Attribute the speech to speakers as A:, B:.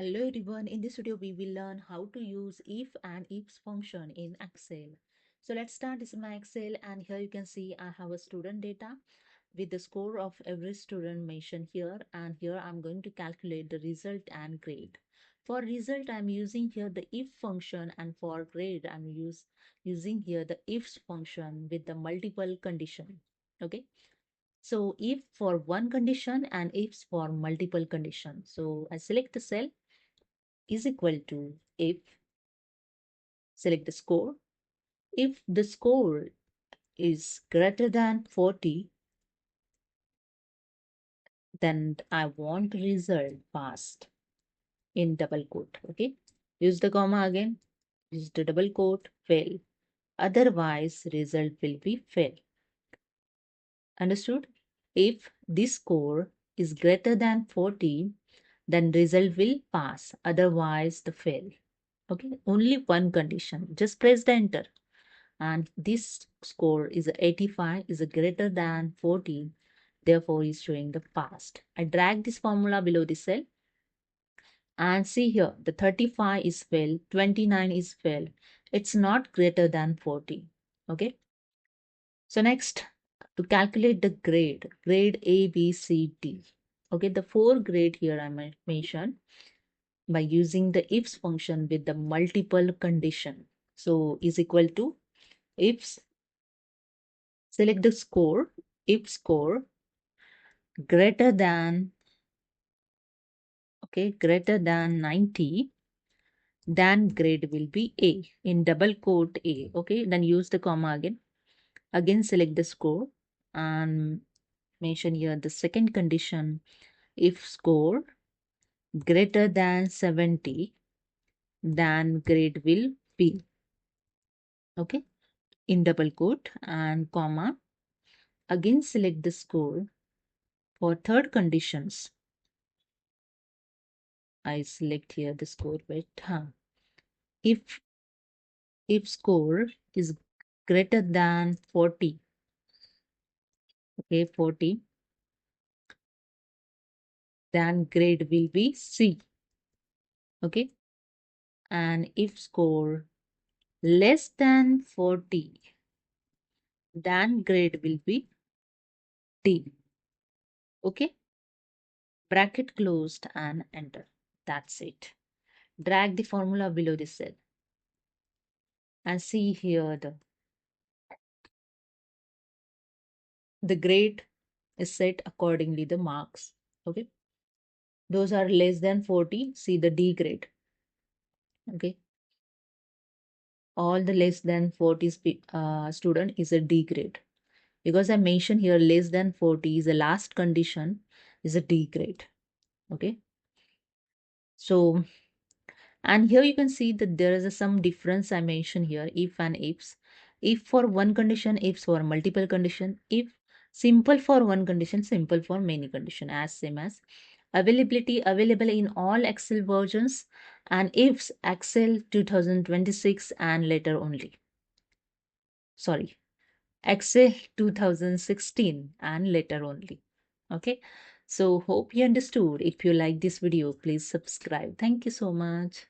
A: Hello everyone, in this video we will learn how to use if and ifs function in Excel. So let's start. This is my Excel and here you can see I have a student data with the score of every student mentioned here, and here I'm going to calculate the result and grade. For result I'm using here the if function, and for grade I'm using here the ifs function with the multiple condition. Okay. So if for one condition and ifs for multiple condition. So I select the cell is equal to if, select the score. If the score is greater than 40, then I want result passed in double quote. Okay. Use the comma again. Use the double quote, fail. Otherwise, result will be fail. Understood? If this score is greater than 40, then result will pass. Otherwise, the fail. Okay. Only one condition. Just press the enter. And this score is 85 is greater than 40, therefore is showing the past. I drag this formula below the cell and see here the 35 is fail, 29 is fail. It's not greater than 40. Okay. So next, to calculate the grade A, B, C, D. Okay, the four grade here I might mention by using the ifs function with the multiple condition. So is equal to ifs. Select the score. If score greater than greater than 90, then grade will be A in double quote A. Okay, then use the comma again. Again select the score and mention here the second condition. If score greater than 70, then grade will be. Okay, in double quote and comma. Again select the score. For third conditions, I select here the score with if score is greater than 40, okay, 40, then grade will be C. Okay, and if score less than 40, then grade will be D. Okay, bracket closed and enter. That's it. Drag the formula below the cell and see here the grade is set accordingly the marks. Okay, those are less than 40, see the D grade. Okay, all the less than 40 student is a D grade, because I mentioned here less than 40 is the last condition, is a D grade. Okay, so and here you can see that there is some difference I mentioned here, if and ifs. If for one condition, ifs for multiple condition. If simple for one condition, simple for many condition, as same as availability available in all Excel versions, and ifs Excel 2026 and later only. Sorry, Excel 2016 and later only. Okay, so hope you understood. If you like this video, please subscribe. Thank you so much.